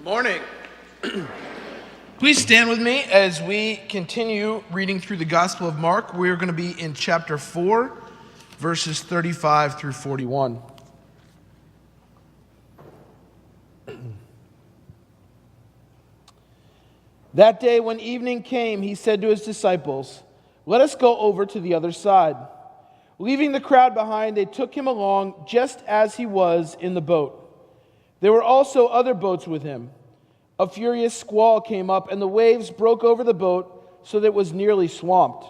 Morning. Please stand with me as we continue reading through the Gospel of Mark. We're going to be in chapter 4, verses 35 through 41. That day when evening came, he said to his disciples, "Let us go over to the other side." Leaving the crowd behind, they took him along just as he was in the boat. There were also other boats with him. A furious squall came up, and the waves broke over the boat so that it was nearly swamped.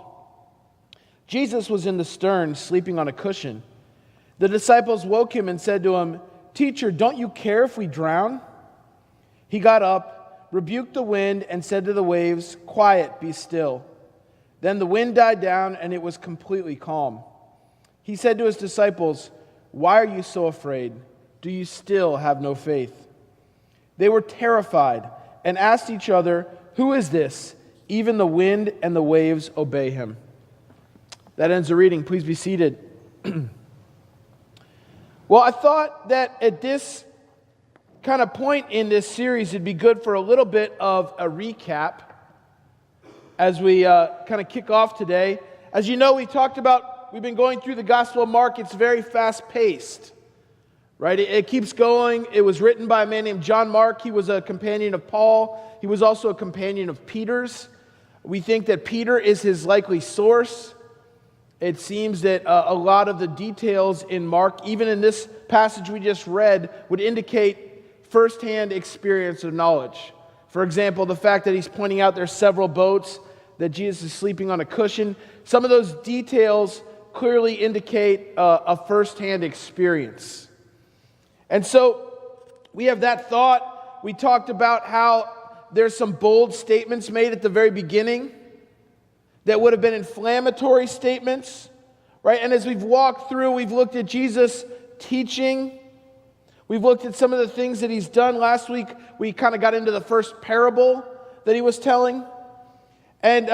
Jesus was in the stern, sleeping on a cushion. The disciples woke him and said to him, "Teacher, don't you care if we drown?" He got up, rebuked the wind, and said to the waves, "Quiet, be still." Then the wind died down, and it was completely calm. He said to his disciples, "Why are you so afraid? Do you still have no faith?" They were terrified and asked each other, "Who is this? Even the wind and the waves obey him." That ends the reading. Please be seated. Well, I thought that at this kind of point in this series, it'd be good for a little bit of a recap as we kind of kick off today. As you know, we've been going through the Gospel of Mark. It's very fast-paced. Right? It keeps going. It was written by a man named John Mark. He was a companion of Paul. He was also a companion of Peter's. We think that Peter is his likely source. It seems that a lot of the details in Mark, even in this passage we just read, would indicate firsthand experience or knowledge. For example, the fact that he's pointing out there's several boats, that Jesus is sleeping on a cushion. Some of those details clearly indicate a firsthand experience. And so we have that thought. We talked about how there's some bold statements made at the very beginning that would have been inflammatory statements, right? And as we've walked through, we've looked at Jesus teaching. We've looked at some of the things that he's done. Last week, we kind of got into the first parable that he was telling. And,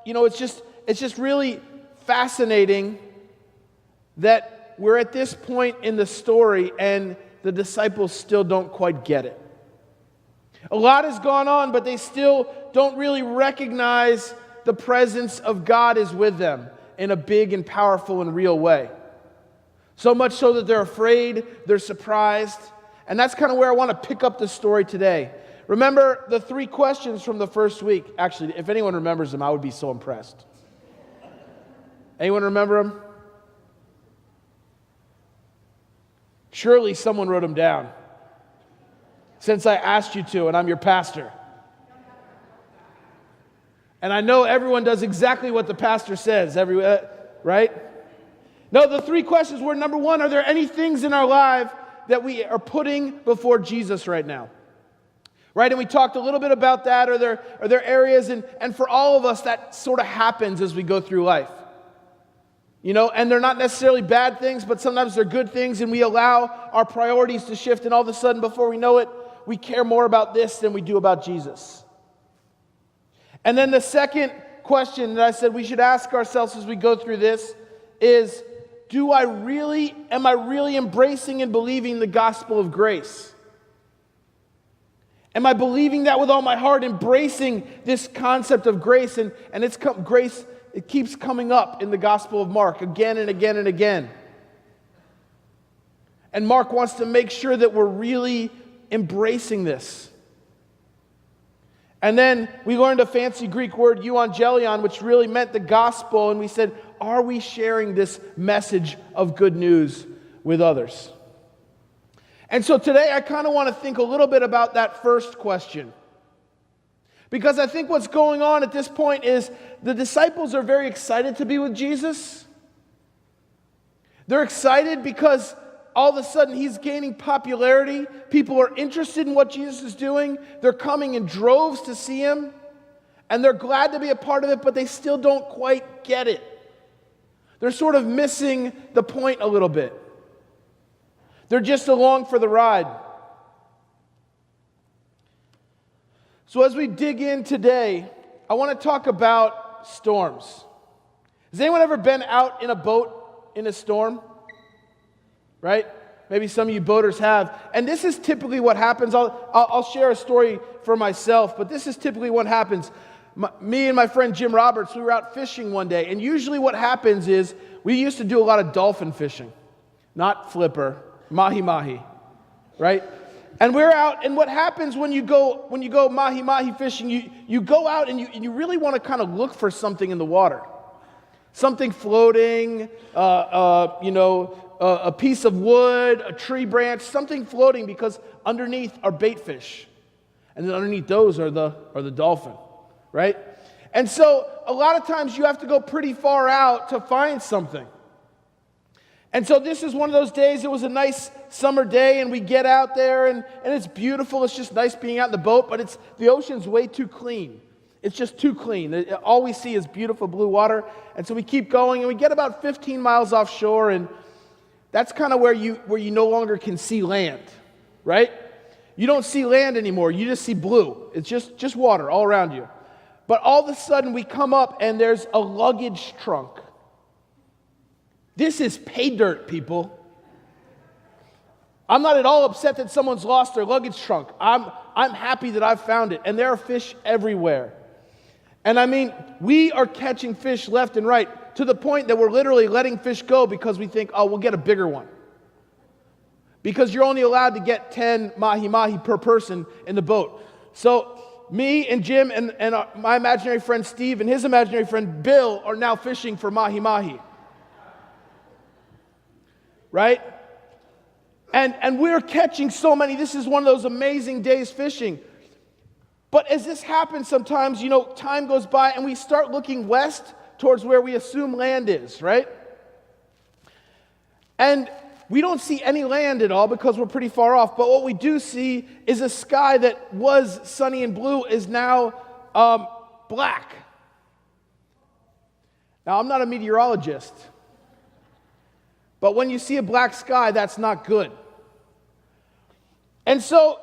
it's just really fascinating that we're at this point in the story and the disciples still don't quite get it. A lot has gone on, but they still don't really recognize the presence of God is with them in a big and powerful and real way. So much so that they're afraid, they're surprised, and that's kind of where I want to pick up the story today. Remember the 3 questions from the first week. Actually, if anyone remembers them, I would be so impressed. Anyone remember them? Surely someone wrote them down, since I asked you to, and I'm your pastor. And I know everyone does exactly what the pastor says, right? No, the 3 questions were, number 1, are there any things in our life that we are putting before Jesus right now? Right, and we talked a little bit about that. Are there areas, and for all of us, that sort of happens as we go through life. And they're not necessarily bad things, but sometimes they're good things, and we allow our priorities to shift, and all of a sudden, before we know it, we care more about this than we do about Jesus. And then the second question that I said we should ask ourselves as we go through this is, am I really embracing and believing the gospel of grace? Am I believing that with all my heart, embracing this concept of grace, and grace? It keeps coming up in the Gospel of Mark again and again and again. And Mark wants to make sure that we're really embracing this. And then we learned a fancy Greek word, euangelion, which really meant the gospel. And we said, are we sharing this message of good news with others? And so today I kind of want to think a little bit about that first question. Because I think what's going on at this point is the disciples are very excited to be with Jesus. They're excited because all of a sudden he's gaining popularity. People are interested in what Jesus is doing. They're coming in droves to see him. And they're glad to be a part of it, but they still don't quite get it. They're sort of missing the point a little bit. They're just along for the ride. So as we dig in today, I want to talk about storms. Has anyone ever been out in a boat in a storm? Right? Maybe some of you boaters have. And this is typically what happens. I'll share a story for myself, but this is typically what happens. Me and my friend Jim Roberts, we were out fishing one day, and usually what happens is we used to do a lot of dolphin fishing, not flipper, mahi-mahi, right? And we're out, and what happens when you go mahi-mahi fishing, you go out and you really want to kind of look for something in the water. Something floating, a piece of wood, a tree branch, something floating, because underneath are bait fish. And then underneath those are the dolphin, right? And so a lot of times you have to go pretty far out to find something. And so this is one of those days. It was a nice summer day, and we get out there, and it's beautiful. It's just nice being out in the boat, but the ocean's way too clean. It's just too clean. All we see is beautiful blue water. And so we keep going, and we get about 15 miles offshore, and that's kind of where you no longer can see land, right? You don't see land anymore. You just see blue. It's just water all around you. But all of a sudden, we come up, and there's a luggage trunk. This is pay dirt, people. I'm not at all upset that someone's lost their luggage trunk. I'm happy that I've found it. And there are fish everywhere. And I mean, we are catching fish left and right, to the point that we're literally letting fish go because we think, oh, we'll get a bigger one. Because you're only allowed to get 10 mahi-mahi per person in the boat. So me and Jim and my imaginary friend Steve and his imaginary friend Bill are now fishing for mahi-mahi. Right? And we're catching so many. This is one of those amazing days fishing. But as this happens sometimes, time goes by and we start looking west towards where we assume land is, right? And we don't see any land at all because we're pretty far off. But what we do see is a sky that was sunny and blue is now black. Now, I'm not a meteorologist. But when you see a black sky, that's not good. And so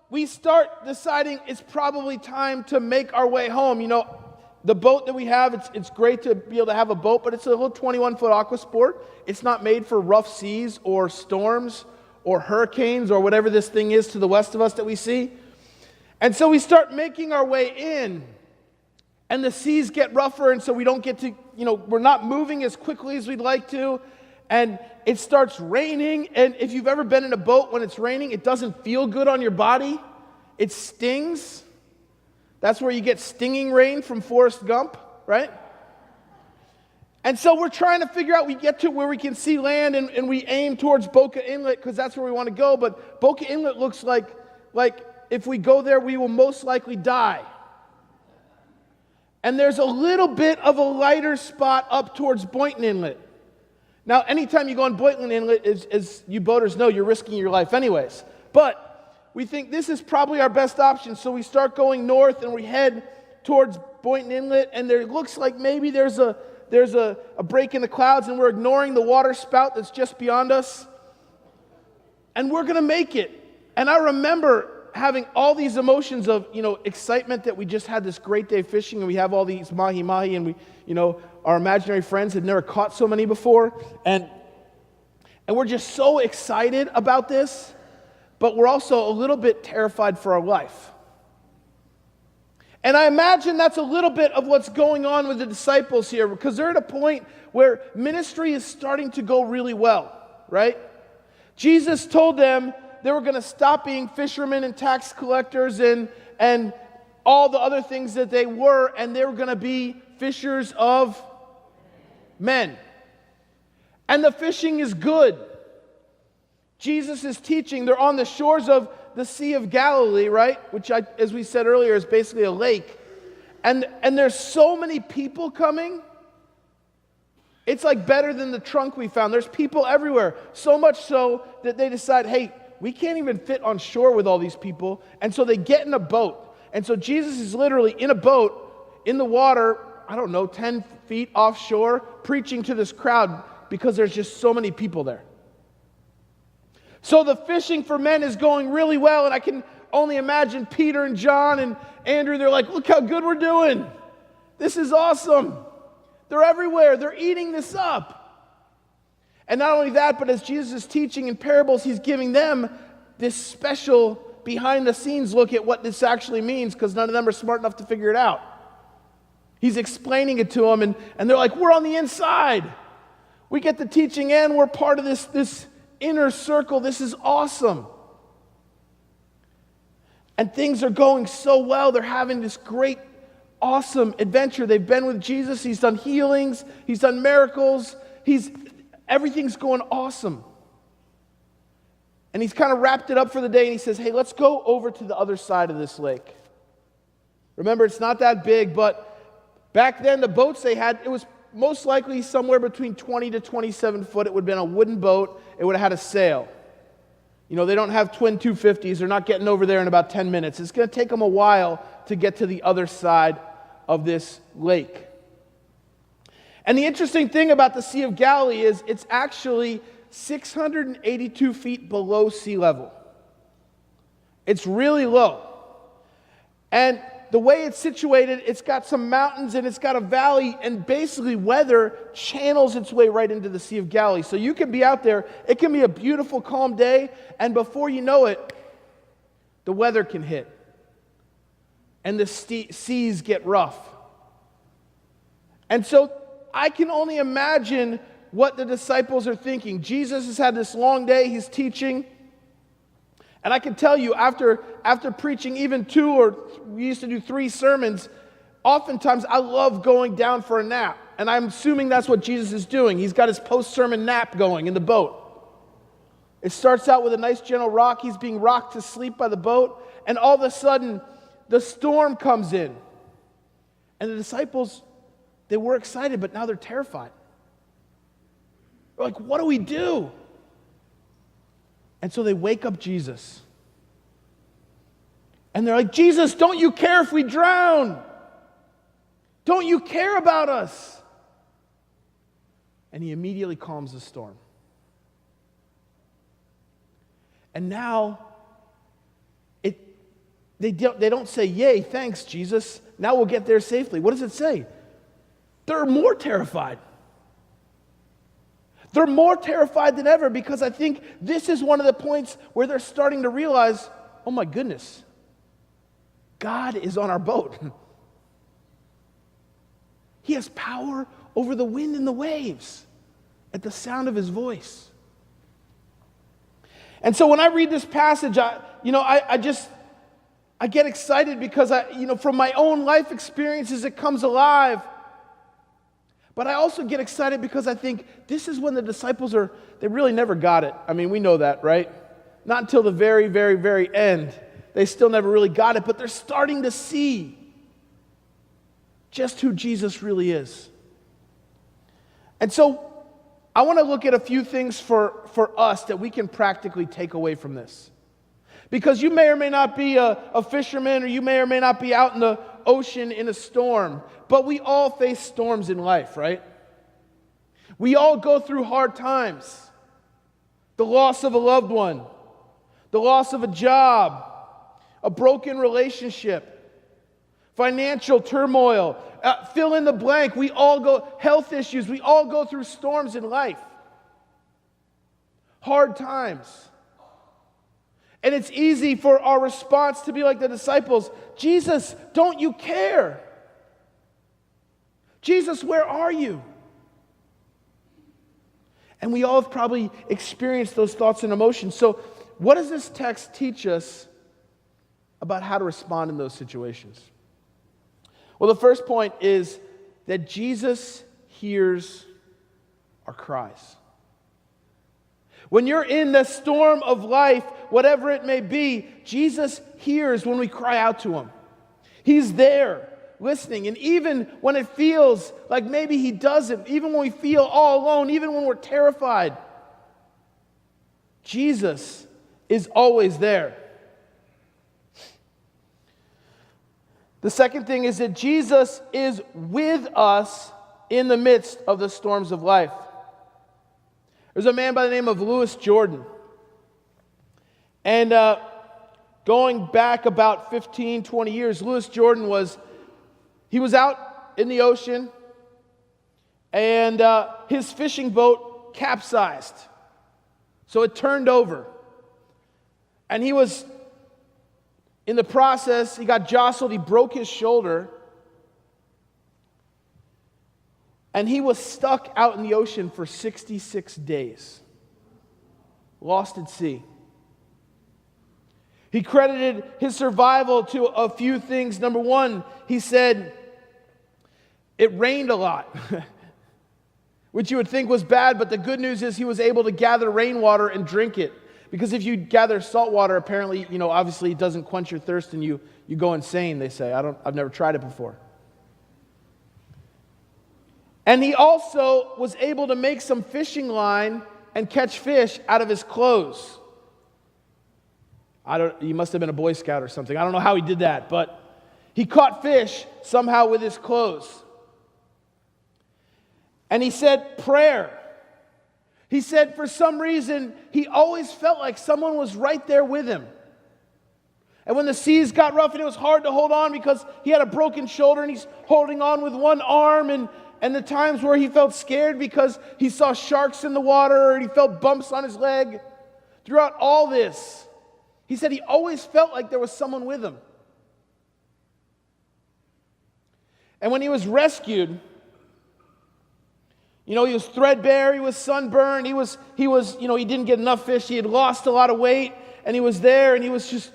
we start deciding it's probably time to make our way home. The boat that we have, it's great to be able to have a boat, but it's a little 21-foot aqua sport. It's not made for rough seas or storms or hurricanes or whatever this thing is to the west of us that we see. And so we start making our way in, and the seas get rougher, and so we don't get to, we're not moving as quickly as we'd like to. And it starts raining, and if you've ever been in a boat when it's raining, it doesn't feel good on your body. It stings. That's where you get stinging rain from Forrest Gump, right? And so we're trying to figure out, we get to where we can see land, and we aim towards Boca Inlet because that's where we want to go. But Boca Inlet looks like if we go there, we will most likely die. And there's a little bit of a lighter spot up towards Boynton Inlet. Now, anytime you go on Boynton Inlet, as you boaters know, you're risking your life anyways. But we think this is probably our best option, so we start going north and we head towards Boynton Inlet, and there looks like maybe there's a break in the clouds, and we're ignoring the water spout that's just beyond us. And we're going to make it. And I remember having all these emotions of, excitement that we just had this great day fishing, and we have all these mahi-mahi, and we, our imaginary friends had never caught so many before, and we're just so excited about this, but we're also a little bit terrified for our life. And I imagine that's a little bit of what's going on with the disciples here, because they're at a point where ministry is starting to go really well, right? Jesus told them they were going to stop being fishermen and tax collectors and all the other things that they were, and they were going to be fishers of men. And the fishing is good. Jesus is teaching. They're on the shores of the Sea of Galilee, right? Which, as we said earlier, is basically a lake. And there's so many people coming. It's like better than the trunk we found. There's people everywhere. So much so that they decide, hey, we can't even fit on shore with all these people. And so they get in a boat. And so Jesus is literally in a boat, in the water, 10 feet offshore, preaching to this crowd because there's just so many people there. So the fishing for men is going really well, and I can only imagine Peter and John and Andrew, they're like, look how good we're doing. This is awesome. They're everywhere. They're eating this up. And not only that, but as Jesus is teaching in parables, he's giving them this special behind-the-scenes look at what this actually means, because none of them are smart enough to figure it out. He's explaining it to them, and they're like, we're on the inside. We get the teaching and we're part of this inner circle. This is awesome. And things are going so well. They're having this great, awesome adventure. They've been with Jesus. He's done healings. He's done miracles. Everything's going awesome. And he's kind of wrapped it up for the day, and he says, hey, let's go over to the other side of this lake. Remember, it's not that big, but back then the boats they had, it was most likely somewhere between 20 to 27 foot. It would have been a wooden boat. It would have had a sail. You know, they don't have twin 250s. They're not getting over there in about 10 minutes. It's going to take them a while to get to the other side of this lake. And the interesting thing about the Sea of Galilee is it's actually 682 feet below sea level. It's really low. And the way it's situated, it's got some mountains and it's got a valley, and basically weather channels its way right into the Sea of Galilee. So you can be out there, it can be a beautiful, calm day, and before you know it, the weather can hit. And the seas get rough. And so I can only imagine what the disciples are thinking. Jesus has had this long day, he's teaching. And I can tell you, after preaching even 2 or we used to do 3 sermons, oftentimes I love going down for a nap. And I'm assuming that's what Jesus is doing. He's got his post-sermon nap going in the boat. It starts out with a nice gentle rock. He's being rocked to sleep by the boat. And all of a sudden, the storm comes in. And the disciples, they were excited, but now they're terrified. They're like, what do we do? And so they wake up Jesus. And they're like, Jesus, don't you care if we drown? Don't you care about us? And he immediately calms the storm. And now, they don't say, yay, thanks, Jesus. Now we'll get there safely. What does it say? They're more terrified. They're more terrified than ever, because I think this is one of the points where they're starting to realize, oh my goodness, God is on our boat. He has power over the wind and the waves at the sound of his voice. And so when I read this passage, I get excited because from my own life experiences, it comes alive. But I also get excited because I think this is when the disciples they really never got it. I mean, we know that, right? Not until the very, very, very end. They still never really got it, but they're starting to see just who Jesus really is. And so I want to look at a few things for us that we can practically take away from this. Because you may or may not be a fisherman, or you may or may not be out in the ocean in a storm, but we all face storms in life, right? We all go through hard times. The loss of a loved one, the loss of a job, a broken relationship, financial turmoil, fill in the blank. We all go, health issues, we all go through storms in life. Hard times. And it's easy for our response to be like the disciples. Jesus, don't you care? Jesus, where are you? And we all have probably experienced those thoughts and emotions. So what does this text teach us about how to respond in those situations? Well, the first point is that Jesus hears our cries. When you're in the storm of life, whatever it may be, Jesus hears when we cry out to him. He's there listening. And even when it feels like maybe he doesn't, even when we feel all alone, even when we're terrified, Jesus is always there. The second thing is that Jesus is with us in the midst of the storms of life. There's a man by the name of Louis Jordan. And going back about 15, 20 years, Louis Jordan was out in the ocean, and his fishing boat capsized. So it turned over. And he was, in the process, he got jostled, he broke his shoulder. And he was stuck out in the ocean for 66 days. Lost at sea. He credited his survival to a few things. Number one, he said, it rained a lot, which you would think was bad, but the good news is he was able to gather rainwater and drink it. Because if you gather salt water, apparently, obviously it doesn't quench your thirst and you go insane, they say. I've never tried it before. And he also was able to make some fishing line and catch fish out of his clothes. He must have been a Boy Scout or something. I don't know how he did that, but he caught fish somehow with his clothes. And he said prayer. He said for some reason, he always felt like someone was right there with him. And when the seas got rough and it was hard to hold on because he had a broken shoulder and he's holding on with one arm, and the times where he felt scared because he saw sharks in the water and he felt bumps on his leg. Throughout all this, he said he always felt like there was someone with him. And when he was rescued, he was threadbare, he was sunburned, he didn't get enough fish, he had lost a lot of weight, and he was there and he was just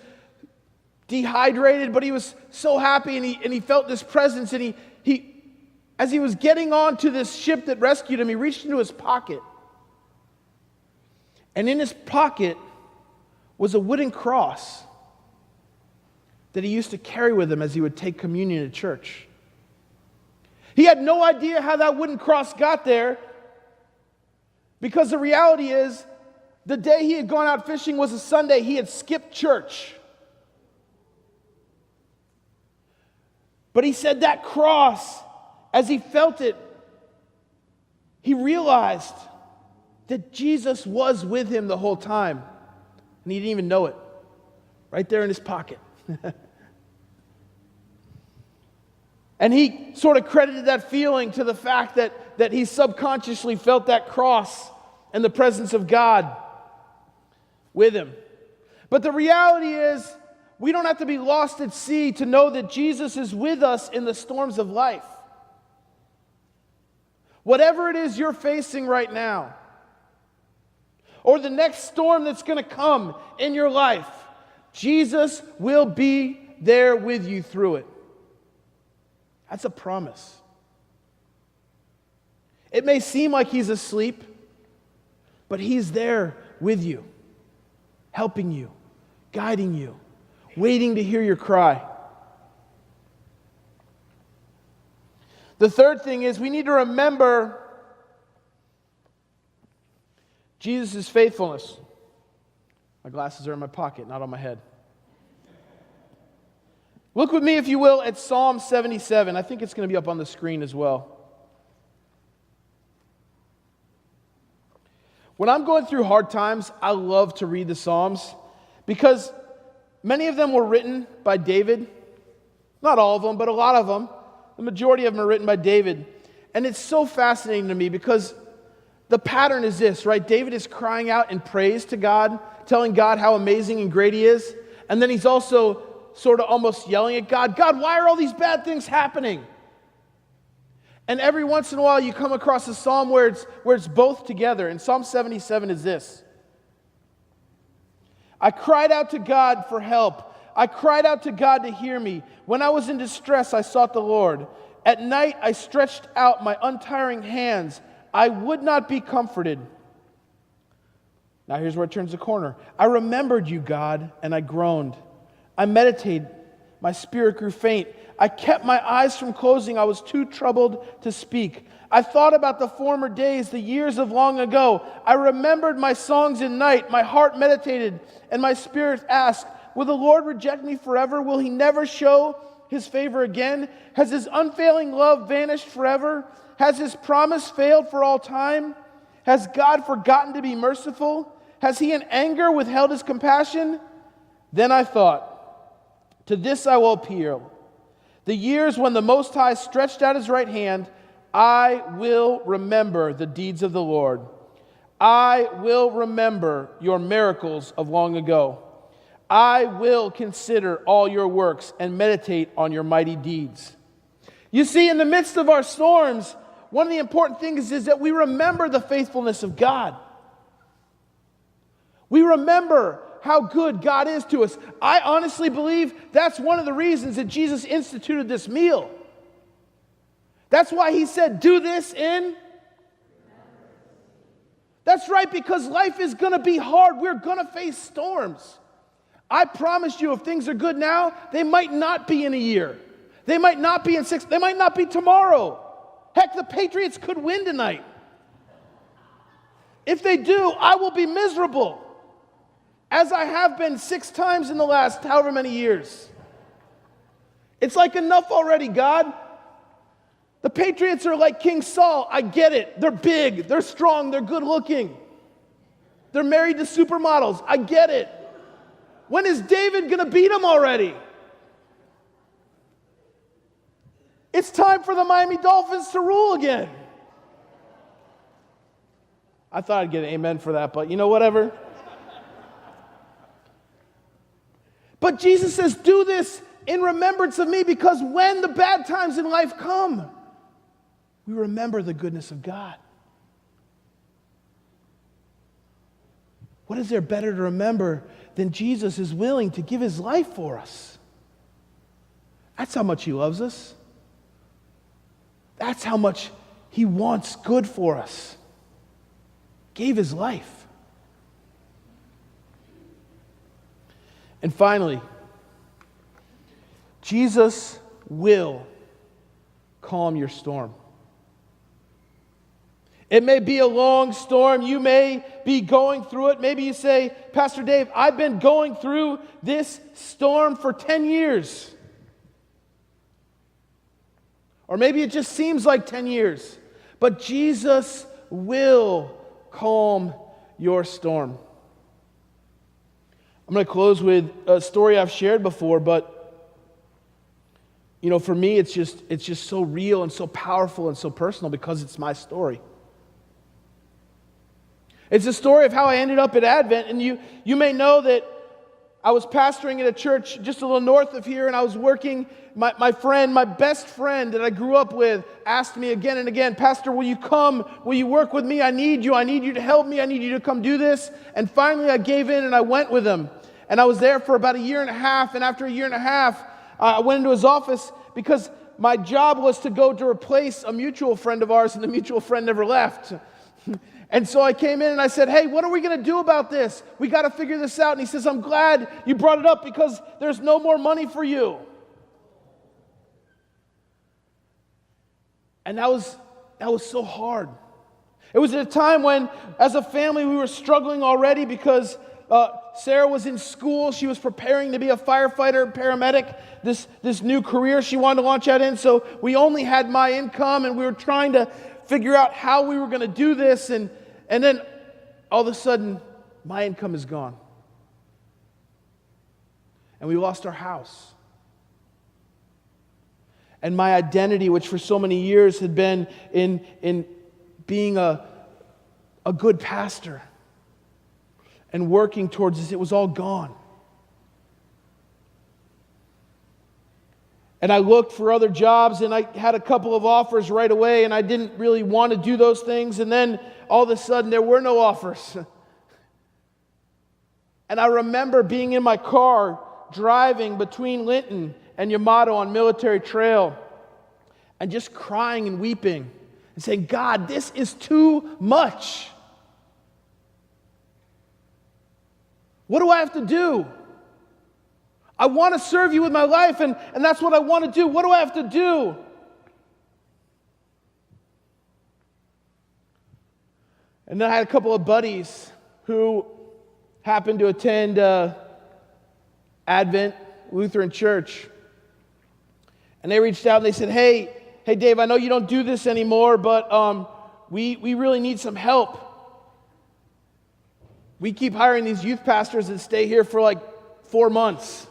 dehydrated, but he was so happy and he felt this presence, and he as he was getting onto this ship that rescued him, he reached into his pocket. And in his pocket was a wooden cross that he used to carry with him as he would take communion at church. He had no idea how that wooden cross got there, because the reality is, the day he had gone out fishing was a Sunday. He had skipped church. But he said that cross, as he felt it, he realized that Jesus was with him the whole time. And he didn't even know it. Right there in his pocket. And he sort of credited that feeling to the fact that he subconsciously felt that cross and the presence of God with him. But the reality is, we don't have to be lost at sea to know that Jesus is with us in the storms of life. Whatever it is you're facing right now, or the next storm that's going to come in your life, Jesus will be there with you through it. That's a promise. It may seem like he's asleep, but he's there with you, helping you, guiding you, waiting to hear your cry. The third thing is we need to remember Jesus' faithfulness. My glasses are in my pocket, not on my head. Look with me, if you will, at Psalm 77. I think it's going to be up on the screen as well. When I'm going through hard times, I love to read the Psalms because many of them were written by David. Not all of them, but a lot of them. The majority of them are written by David. And it's so fascinating to me because the pattern is this, right? David is crying out in praise to God, telling God how amazing and great he is. And then he's also sort of almost yelling at God, God, why are all these bad things happening? And every once in a while you come across a psalm where it's both together. And Psalm 77 is this. I cried out to God for help. I cried out to God to hear me. When I was in distress, I sought the Lord. At night, I stretched out my untiring hands. I would not be comforted. Now here's where it turns the corner. I remembered you, God, and I groaned. I meditated. My spirit grew faint. I kept my eyes from closing. I was too troubled to speak. I thought about the former days, the years of long ago. I remembered my songs in night. My heart meditated, and my spirit asked, will the Lord reject me forever? Will he never show his favor again? Has his unfailing love vanished forever? Has his promise failed for all time? Has God forgotten to be merciful? Has he in anger withheld his compassion? Then I thought, to this I will appeal. The years when the Most High stretched out his right hand, I will remember the deeds of the Lord. I will remember your miracles of long ago. I will consider all your works and meditate on your mighty deeds. You see, in the midst of our storms, one of the important things is that we remember the faithfulness of God. We remember how good God is to us. I honestly believe that's one of the reasons that Jesus instituted this meal. That's why he said, do this in. That's right, because life is going to be hard. We're going to face storms. I promise you, if things are good now, they might not be in a year. They might not be in 6. They might not be tomorrow. Heck, the Patriots could win tonight. If they do, I will be miserable, as I have been 6 times in the last however many years. It's like, enough already, God. The Patriots are like King Saul. I get it. They're big. They're strong. They're good looking. They're married to supermodels. I get it. When is David going to beat them already? It's time for the Miami Dolphins to rule again. I thought I'd get an amen for that, but whatever. But Jesus says, do this in remembrance of me, because when the bad times in life come, we remember the goodness of God. What is there better to remember than Jesus is willing to give his life for us? That's how much he loves us. That's how much he wants good for us. Gave his life. And finally, Jesus will calm your storm. It may be a long storm. You may be going through it. Maybe you say, Pastor Dave, I've been going through this storm for 10 years. Or maybe it just seems like 10 years. But Jesus will calm your storm. I'm going to close with a story I've shared before, but for me it's just so real and so powerful and so personal because it's my story. It's a story of how I ended up at Advent, and you may know that I was pastoring at a church just a little north of here, and I was working. My best friend that I grew up with asked me again and again, Pastor, will you come? Will you work with me? I need you. I need you to help me. I need you to come do this. And finally I gave in and I went with him. And I was there for about 1.5 years, and after 1.5 years, I went into his office because my job was to go to replace a mutual friend of ours, and the mutual friend never left. And so I came in and I said, hey, what are we going to do about this? We got to figure this out. And he says, I'm glad you brought it up because there's no more money for you. And that was so hard. It was at a time when, as a family, we were struggling already because Sarah was in school. She was preparing to be a firefighter, paramedic, this new career she wanted to launch out in. So we only had my income, and we were trying to figure out how we were going to do this. And then all of a sudden, my income is gone. And we lost our house. And my identity, which for so many years had been in being a good pastor and working towards this, it was all gone. And I looked for other jobs, and I had a couple of offers right away, and I didn't really want to do those things. And then all of a sudden, there were no offers. And I remember being in my car, driving between Linton and Yamato on Military Trail, and just crying and weeping and saying, God, this is too much. What do I have to do? I want to serve you with my life, and that's what I want to do. What do I have to do? And then I had a couple of buddies who happened to attend Advent Lutheran Church. And they reached out and they said, hey Dave, I know you don't do this anymore, but we really need some help. We keep hiring these youth pastors that stay here for like 4 months.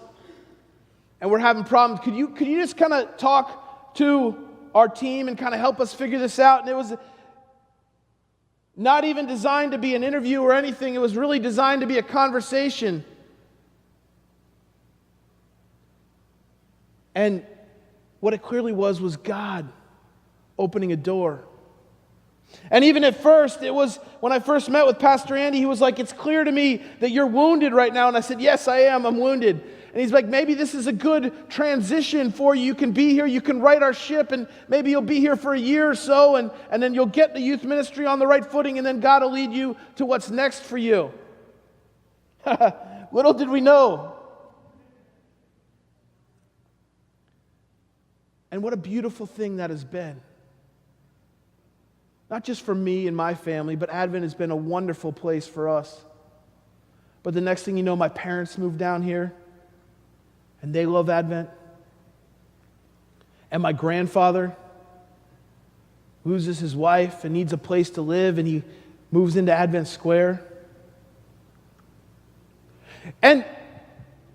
And we're having problems. Could you just kind of talk to our team and kind of help us figure this out? And Not even designed to be an interview or anything. It was really designed to be a conversation. And what it clearly was God opening a door. And even at first, it was when I first met with Pastor Andy, he was like, "It's clear to me that you're wounded right now." And I said, "Yes, I am. I'm wounded." And he's like, "Maybe this is a good transition for you. You can be here, you can right our ship, and maybe you'll be here for a year or so, and then you'll get the youth ministry on the right footing, and then God will lead you to what's next for you." Little did we know. And what a beautiful thing that has been. Not just for me and my family, but Advent has been a wonderful place for us. But the next thing you know, my parents moved down here, and they love Advent. And my grandfather loses his wife and needs a place to live, and he moves into Advent Square. And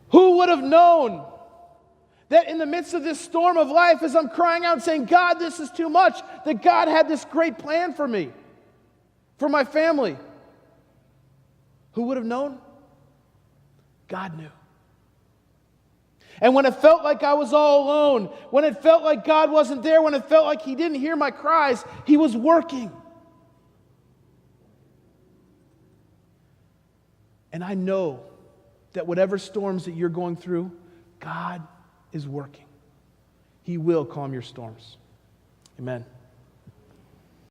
who would have known that in the midst of this storm of life, as I'm crying out saying, "God, this is too much," that God had this great plan for me, for my family? Who would have known? God knew. And when it felt like I was all alone, when it felt like God wasn't there, when it felt like He didn't hear my cries, He was working. And I know that whatever storms that you're going through, God is working. He will calm your storms. Amen.